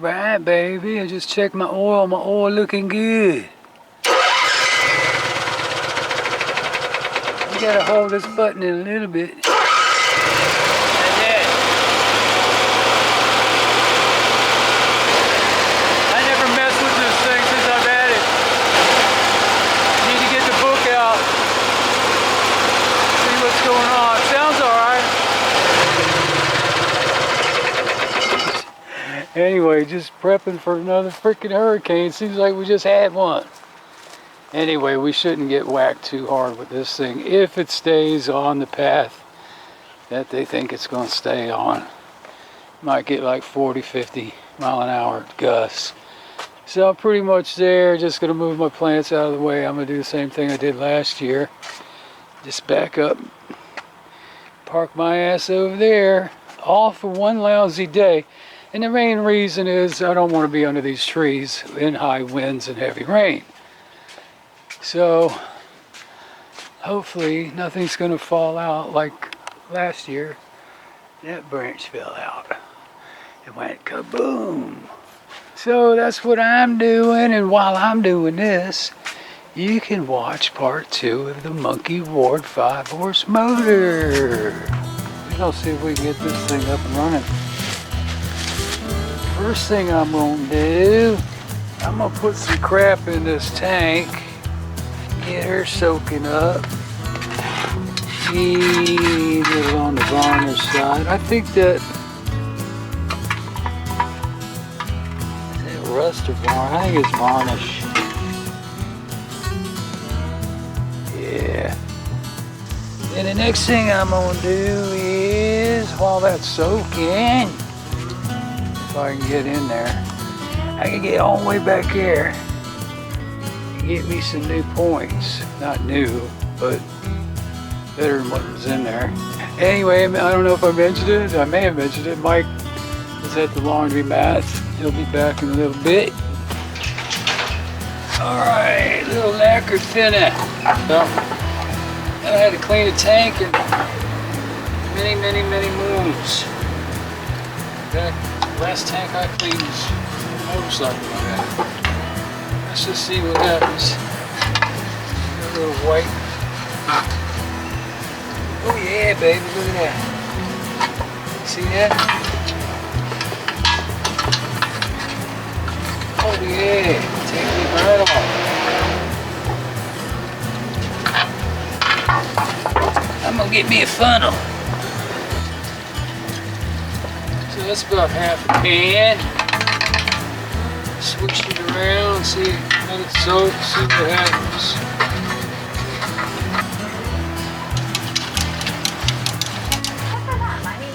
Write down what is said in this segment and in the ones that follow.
Alright, baby, I just checked my oil. My oil looking good. You gotta hold this button in a little bit. Anyway, just prepping for another freaking hurricane. Seems like we just had one. Anyway, we shouldn't get whacked too hard with this thing if it stays on the path that they think it's going to stay on. Might get like 40, 50 mile an hour gusts. So I'm pretty much there. Just going to move my plants out of the way. I'm going to do the same thing I did last year. Just back up, park my ass over there, all for one lousy day. And the main reason is I don't want to be under these trees in high winds and heavy rain. So hopefully nothing's going to fall out like last year. That branch fell out. It went kaboom. So that's what I'm doing, and while I'm doing this, you can watch part 2 of the Monkey Ward 5-horse motor. We're going to see if we can get this thing up and running. First thing I'm gonna do, I'm gonna put some crap in this tank, get her soaking up. Need it on the varnish side. I think that, is it rust or varnish? I think it's varnish. Yeah. And the next thing I'm gonna do is, while that's soaking, if I can get in there, I can get all the way back here and get me some new points. Not new, but better than what was in there. Anyway, I don't know if I mentioned it. I may have mentioned it. Mike is at the laundry mat. He'll be back in a little bit. Alright, little lacquer thinner. So, I had to clean the tank in many moons. Back. Last tank I cleaned was a motorcycle I had. Let's just see what happens. Got a little white. Oh yeah, baby, look at that. See that? Oh yeah, take it right off. I'm gonna get me a funnel. So that's about half a can. Switch it around, see how it soaks, see what happens.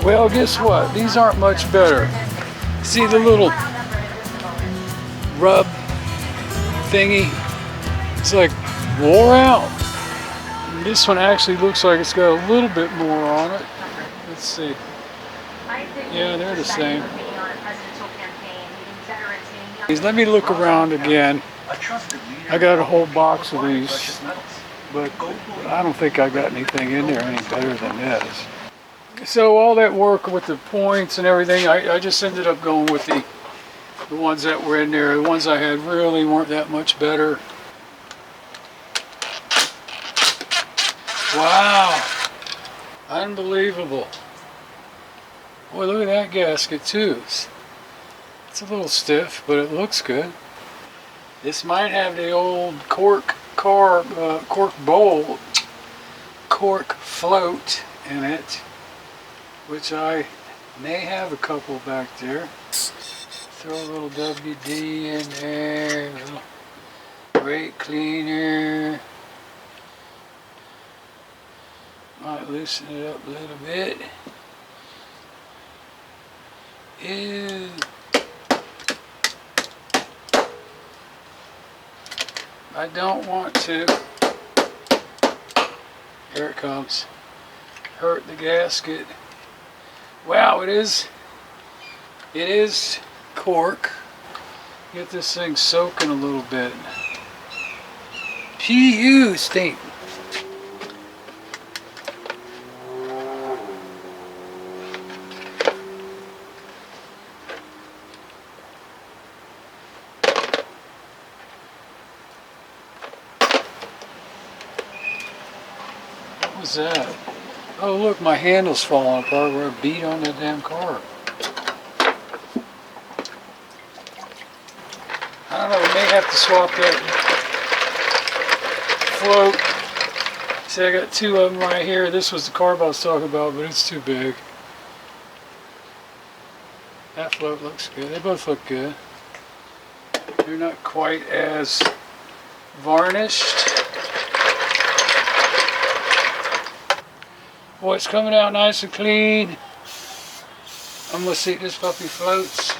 Well, guess what? These aren't much better. See the little rub thingy? It's like wore out. And this one actually looks like it's got a little bit more on it. Let's see. Yeah, they're the same. Let me look around again. I got a whole box of these, but I don't think I got anything in there any better than this. So all that work with the points and everything, I just ended up going with the ones that were in there. The ones I had really weren't that much better. Wow, unbelievable. Boy, look at that gasket too. It's a little stiff, but it looks good. This might have the old cork bowl, cork float in it, which I may have a couple back there. Throw a little WD in there, a little brake cleaner. Might loosen it up a little bit. Ew. I don't want to, here it comes, hurt the gasket. Wow, it is cork. Get this thing soaking a little bit. Phew, stink. What's that? Oh look, my handle's falling apart where I beat on that damn car. I don't know, we may have to swap that float. See, I got two of them right here. This was the carb I was talking about, but it's too big. That float looks good. They both look good. They're not quite as varnished. Boy, it's coming out nice and clean. I'm gonna see if this puppy floats.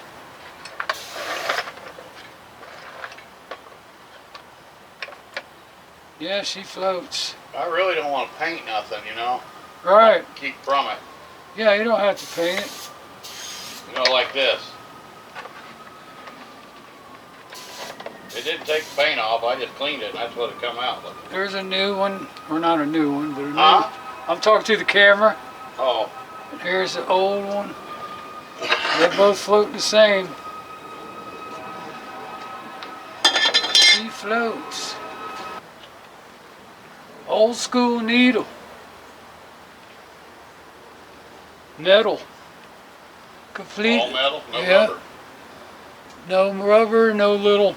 Yeah, she floats. I really don't want to paint nothing, you know. Right. Keep from it. Yeah, you don't have to paint it. You know, like this. It didn't take the paint off. I just cleaned it, and that's what it come out with. There's a new one, or not a new one, but a new. Huh? I'm talking to the camera. Oh. And here's the old one. They both float the same. She floats. Old school needle. Metal. Complete. All metal? No yeah. rubber? No rubber, no little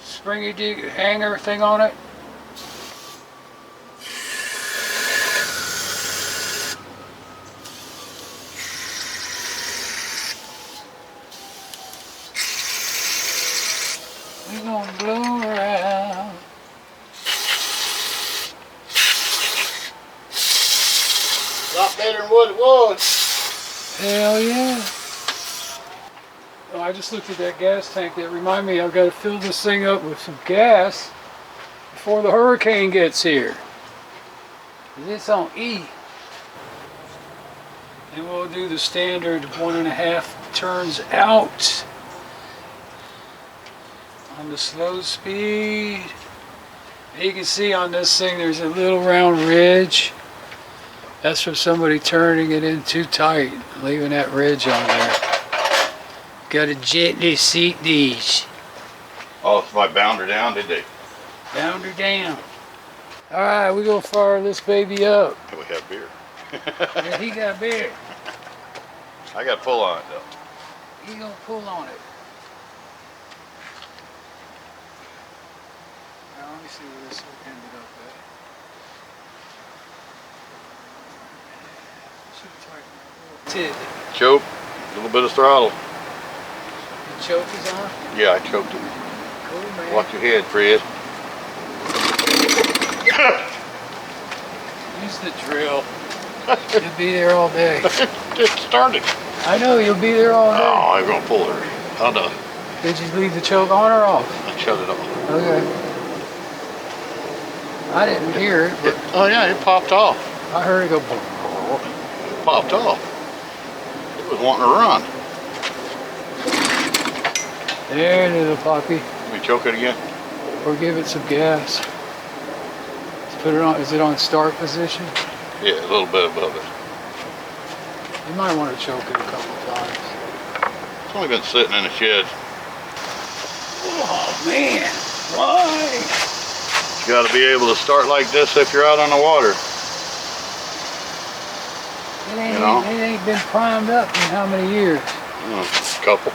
springy hanger thing on it. We're gonna blow around. A lot better than what it was. Hell yeah. Oh, I just looked at that gas tank. That reminded me I've got to fill this thing up with some gas before the hurricane gets here. It's on E. And we'll do the standard 1.5 turns out on the slow speed. You can see on this thing there's a little round ridge. That's from somebody turning it in too tight, leaving that ridge on there. Got to gently seat these. Oh, somebody bound her down, did they? Bound her down. Alright, we're going to fire this baby up. We have beer. Yeah, he got beer. I got to pull on it, though. He going to pull on it. Now, let me see where this ended up at. Should have tightened that little tid. Choke, a little bit of throttle. The choke is on? Yeah, I choked it. Cool, man. Watch your head, Fred. Use the drill. You'll be there all day. It started. I know, you'll be there all day. Oh, I'm going to pull her. Oh, no. Did you leave the choke on or off? I shut it off. Okay. I didn't hear it, but Oh, yeah, it popped off. I heard it go boom. It popped off. It was wanting to run. There, little puppy. Let me choke it again. Or give it some gas. Let's put it on. Is it on start position? Yeah, a little bit above it. You might want to choke it a couple times. It's only been sitting in the shed. Oh man, why? You got to be able to start like this if you're out on the water. It ain't been primed up in how many years? Couple.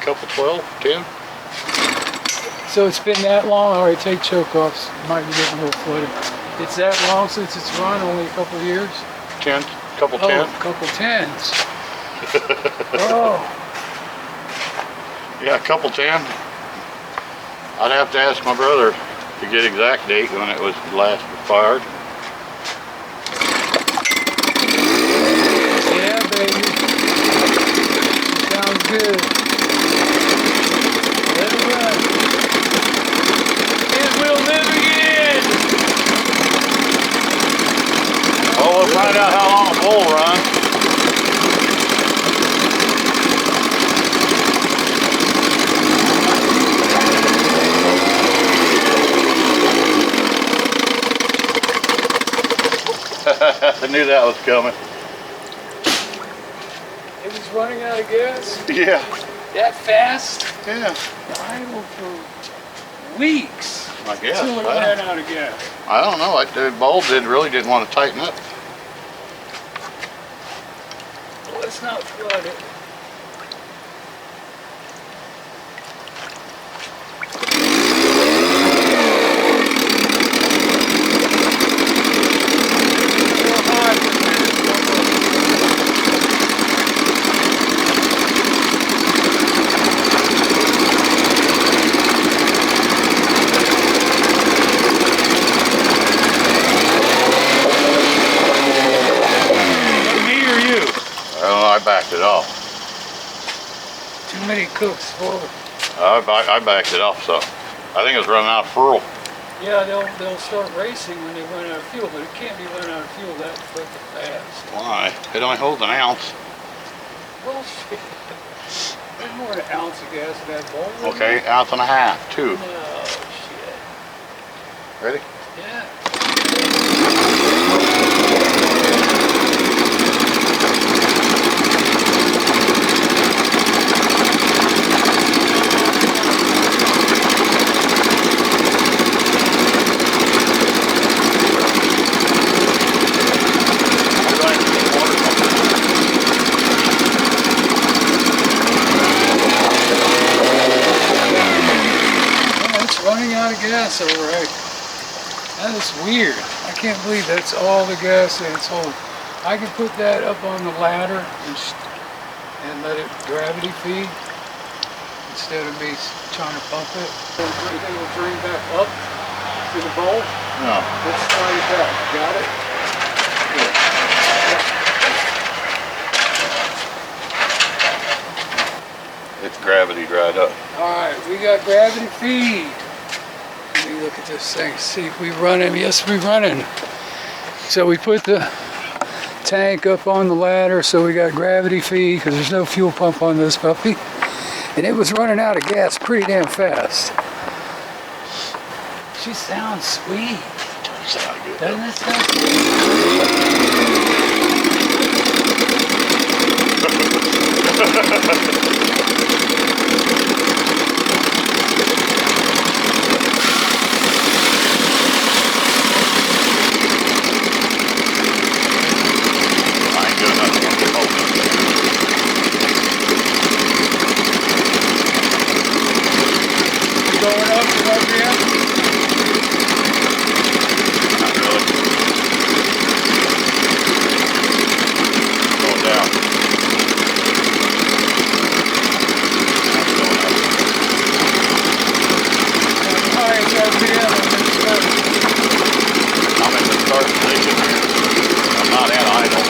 Couple 12, 10. So it's been that long. All right, take choke offs. Might be getting a little flooded. It's that long since it's run, only a couple of years? 10, couple Oh, 10. a couple tens. Oh. Yeah, a couple 10. I'd have to ask my brother to get exact date when it was last fired. Yeah, baby. Sounds good. Let it run. It will live again. Oh, we'll find out how long a bull runs. I knew that was coming. It was running out of gas? Yeah. That fast? Yeah. Idle for weeks. I guess. So we ran out of gas. I don't know. The bulb really didn't want to tighten up. Well, let's not flood it. I backed it off. Too many cooks for it. I backed it off, so I think it's running out of fuel. Yeah, they'll start racing when they run out of fuel, but it can't be running out of fuel that freaking fast. Why? It only holds an ounce. Well, shit. There's more than an ounce of gas in that bulb. Okay, ounce and a half, 2. No, shit. Ready? Yeah. Gas, all right. That is weird. I can't believe that's all the gas that it's holding. I can put that up on the ladder and let it gravity feed instead of me trying to pump it. It will drain back up to the bowl. No. Let's slide it back. Got it? Yeah. It's gravity dried up. All right, we got gravity feed. Let me look at this thing, see if we running. Yes, we running. So we put the tank up on the ladder so we got gravity feed because there's no fuel pump on this puppy. And it was running out of gas pretty damn fast. She sounds sweet. Sound good. Doesn't it sound sweet? Going up and up here? Not really. Going down. How high is RPM on this start? I'm in the start position here. I'm not at idle.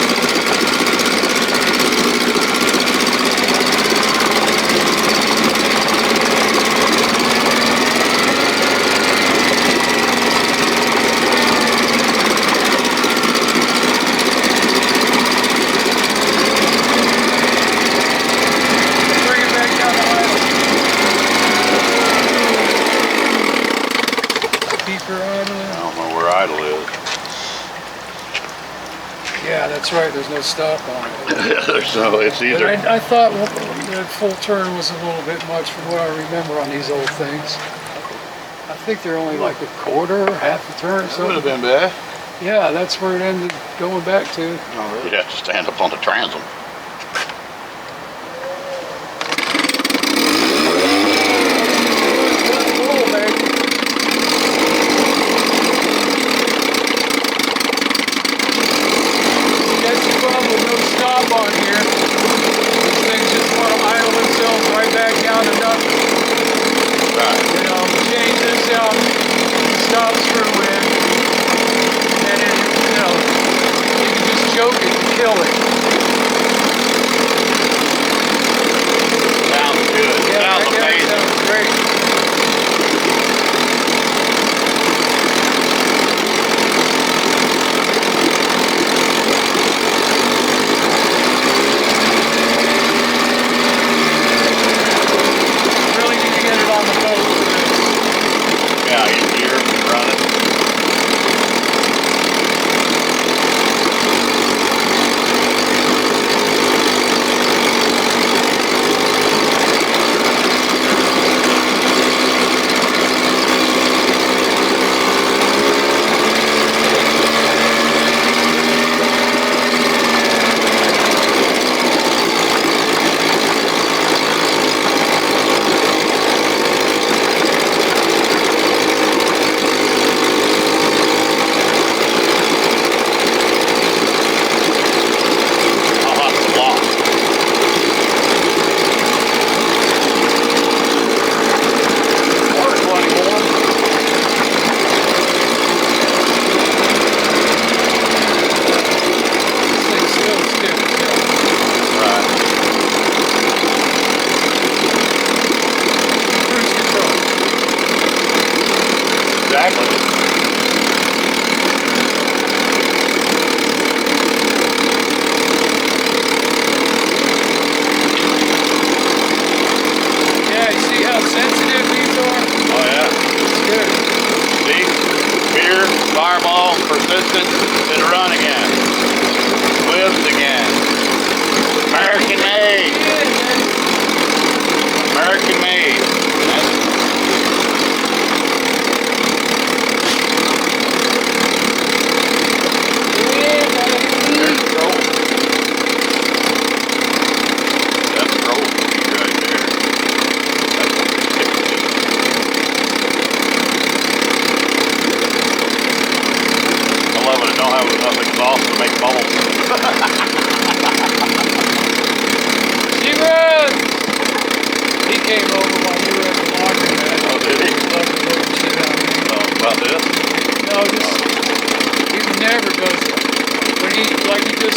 Yeah, that's right. There's no stop on it. There's no, it's either. I thought the full turn was a little bit much from what I remember on these old things. I think they're only like a quarter, half a turn or That would have something. been bad. Yeah, that's where it ended going back to. You'd have to stand up on the transom. On here, these things just want to idle themselves right back down to nothing. Right. You know, change this out, stop screw in, and then, you know, you can just choke it and kill it.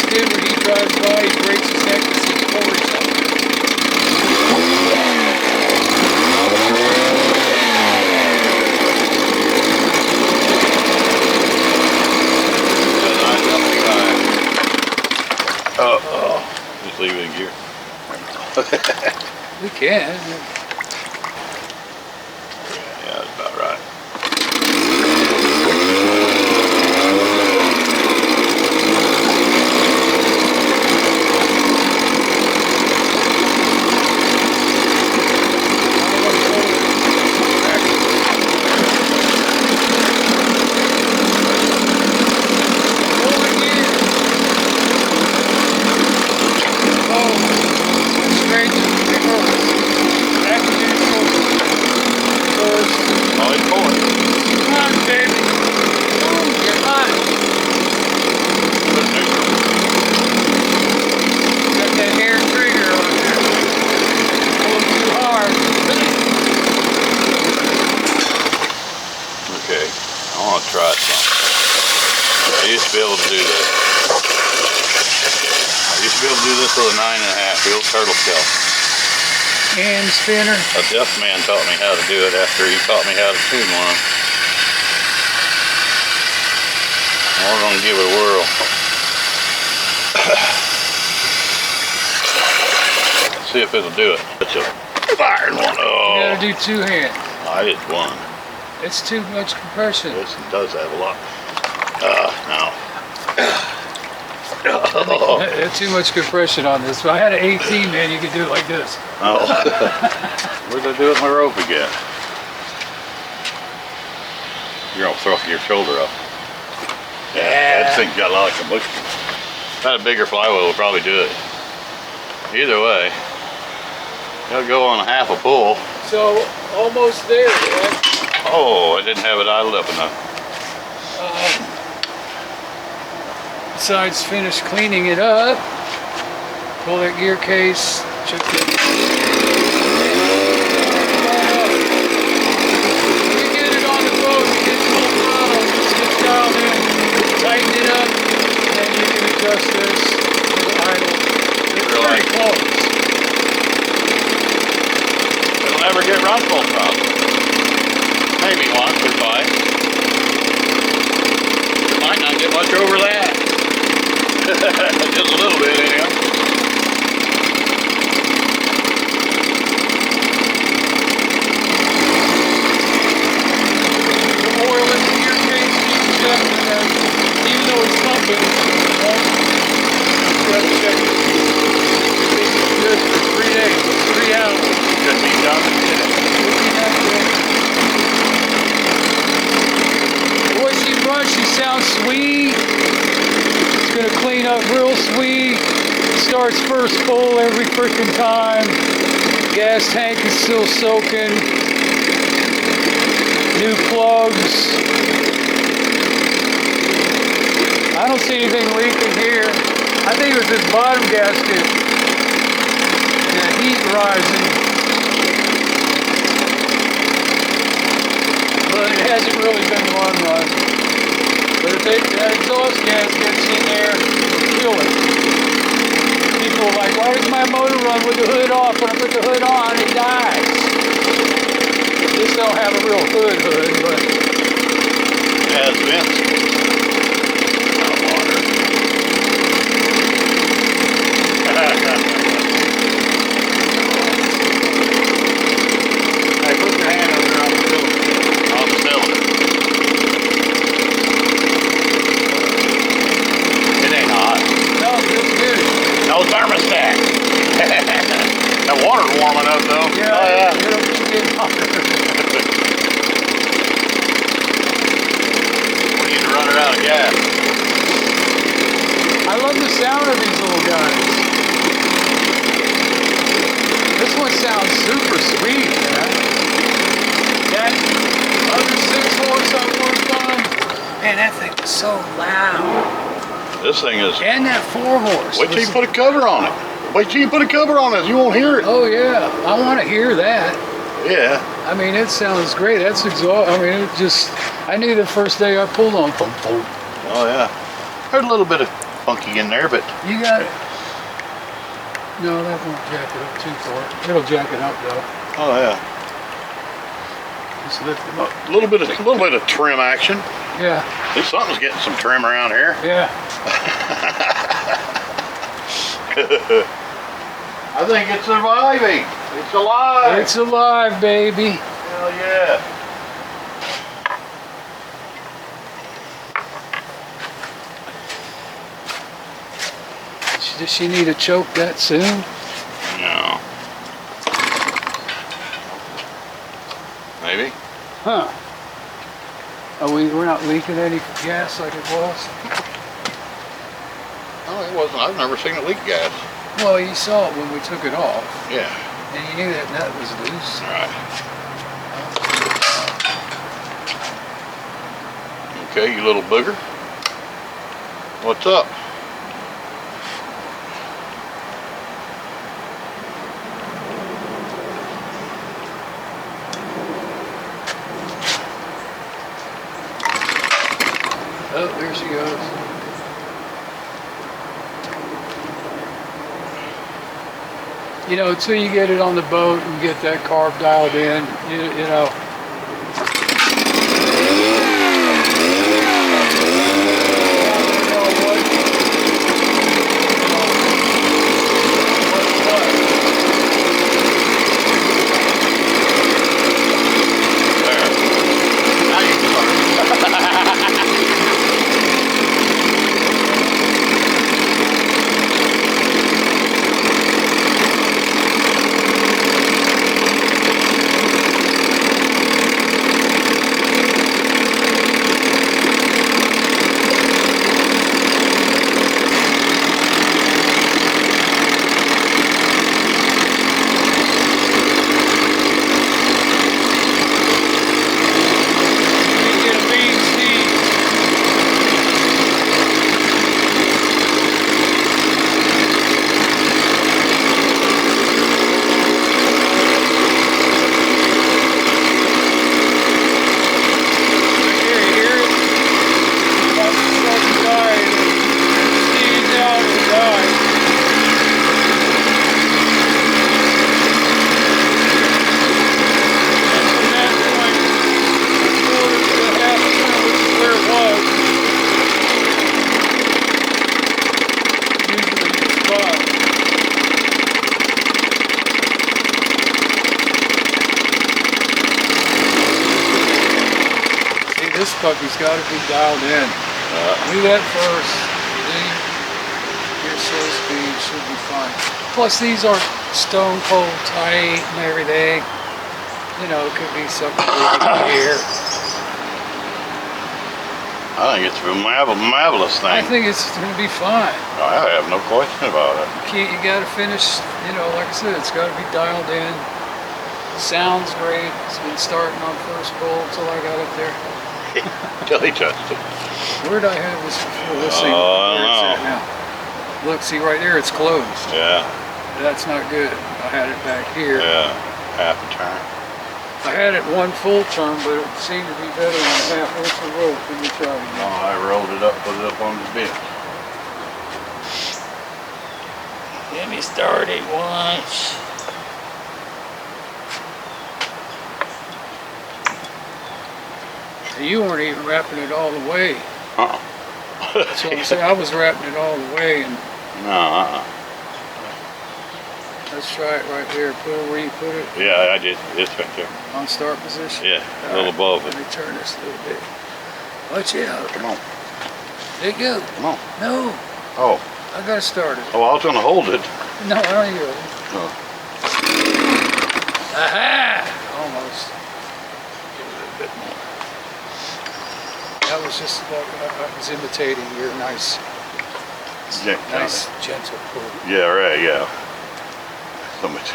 did when he drives by, he breaks his neck and sees Corey something. Just leave it in gear. We can. Yeah, that's about right. Try something. I used to be able to do this. I used to be able to do this with a 9.5, the old turtle shell. Hand spinner. A deaf man taught me how to do it after he taught me how to tune one. We're going to give it a whirl. See if it'll do it. It's a firing one. Oh. You gotta do two hand. I did one. It's too much compression. This does have a lot. No. That's too much compression on this. If I had an 18, man, you could do it like this. Oh. Where'd I do it with my rope again? You're gonna throw your shoulder up. Yeah. That thing's got a lot of commotion. If I had a bigger flywheel, we'll probably do it. Either way, it'll go on half a pull. So, almost there, right? Oh, I didn't have it idled up enough. Besides finish cleaning it up, pull that gear case, check it. You get it on the boat, you get full throttle, just get dialed in, tighten it up, and then you can adjust this to the idle. It's pretty close. It'll never get run full throttle. Maybe once or twice. It might not get much over that. Just a little bit anyway. The oil in the gear case keeps checking that. Even though it's pumping, you have to check it. It's good for 3 days, 3 hours. Should be done in a minute. Boy, she runs, she sounds sweet. It's gonna clean up real sweet. Starts first full every freaking time. Gas tank is still soaking. New plugs. I don't see anything leaking here. I think it was this bottom gasket. The heat rising. But it hasn't really been run. But if that exhaust gas gets in there, it'll kill it. People are like, why does my motor run with the hood off? When I put the hood on, it dies. This don't have a real hood, but... It has vents. Not water. Hey, put your hand up there on the cylinder. On the cylinder. It ain't hot. No, it feels good. No thermostat. That water's warming up though. Yeah, oh, yeah. It'll keep getting hotter. We need to run her out of gas. I love the sound of these little guys. This one sounds super sweet, man. That other 6 horse I worked on, man, that thing was so loud. This thing is... And that 4 horse. Wait till you put a cover on it. Wait till you put a cover on it. You won't hear it. Oh yeah, I want to hear that. Yeah. I mean, it sounds great. That's exhaust. I mean, it just. I knew the first day I pulled on. Oh yeah. Heard a little bit of funky in there, but You got it. No, that won't jack it up too far. It'll jack it up though. oh yeah, Just lift it up. a little bit of trim action. Yeah, At least something's getting some trim around here. yeah. I think it's surviving. It's alive. It's alive, baby. Hell yeah. Does she need a choke that soon? No. Maybe. Huh. We're not leaking any gas like it was? Oh, it wasn't. I've never seen it leak gas. Well, you saw it when we took it off. Yeah. And you knew that nut was loose. Right. Okay, you little booger. What's up? Oh, there she goes. You know, until you get it on the boat and get that carb dialed in, you know. This puppy's got to be dialed in. Do that first. Then your slow speed should be fine. Plus, these are stone cold tight and everything. You know, it could be something here. I think it's a marvelous thing. I think it's going to be fine. I have no question about it. You got to finish, you know, like I said, it's got to be dialed in. Sounds great. It's been starting on first pull until I got up there. Till he touched it. Where did I have this before? Let's see I don't where it's know. at now. Look, see right there, it's closed. Yeah. That's not good. I had it back here. Yeah. Half a turn. I had it one full turn, but it seemed to be better than a half inch of rope. Let me try it. No, I rolled it up, put it up on the bench. Let me start it once. You weren't even wrapping it all the way. So I'm saying I was wrapping it all the way, and No, let's try it right there. Put it where you put it. Yeah, I did. It's right there. On start position. Yeah, a All little right, above Let it. me turn this a little bit. Watch out. Come on. There you go. Come on. No, Oh. I gotta start it. Oh, I was gonna hold it. No, I don't hear it. Oh. Aha! Almost. Give it a little bit more. That was just like I was imitating your nice gentle pull. Yeah, right, yeah. So much.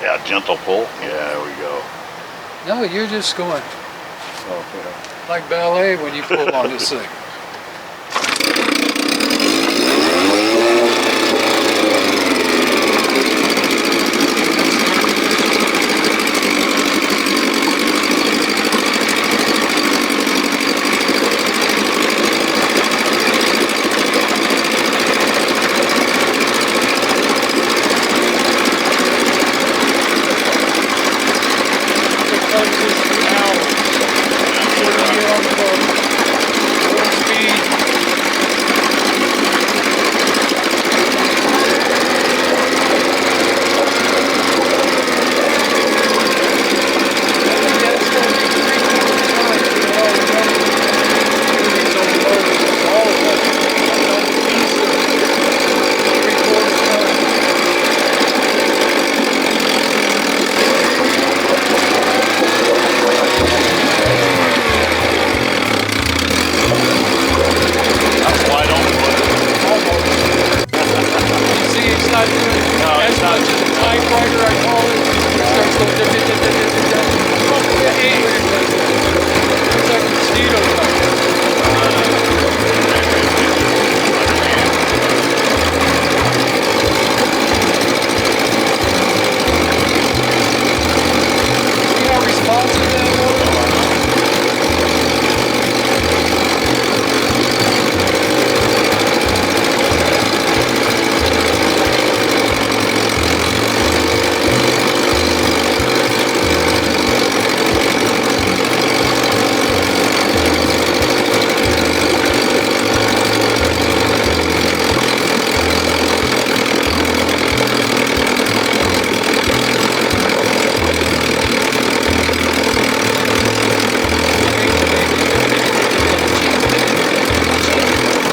Yeah, gentle pull. Yeah, there we go. No, you're just going Oh, yeah. like ballet when you pull on this thing. get on the boat. Full speed. That's going to be 3/4 time to get all the money. These old motors, all of them. That's on the east of 3/4 time. That's wide open. Almost. You see, it's not doing No, as it's not. much as a typewriter, I call it. It starts going da, da, da, da, da, da, da. I hate when it does that. It's like a mosquito bite. See how responsive that was?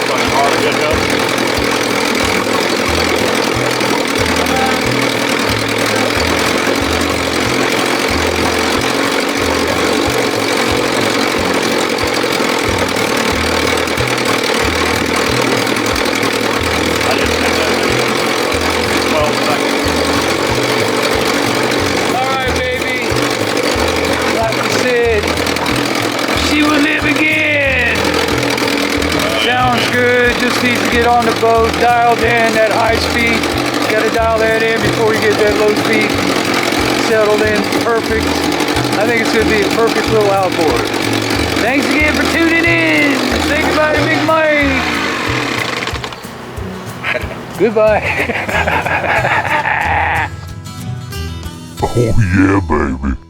Fucking hard to get up. I just did that in 12 seconds. Alright, baby. Like we said, she will live again. Sounds good. Just needs to get on the boat, dialed in that high speed. Got to dial that in before you get that low speed settled in. Perfect. I think it's going to be a perfect little outboard. Thanks again for tuning in. Say goodbye to Big Mike. Goodbye. Oh yeah, baby.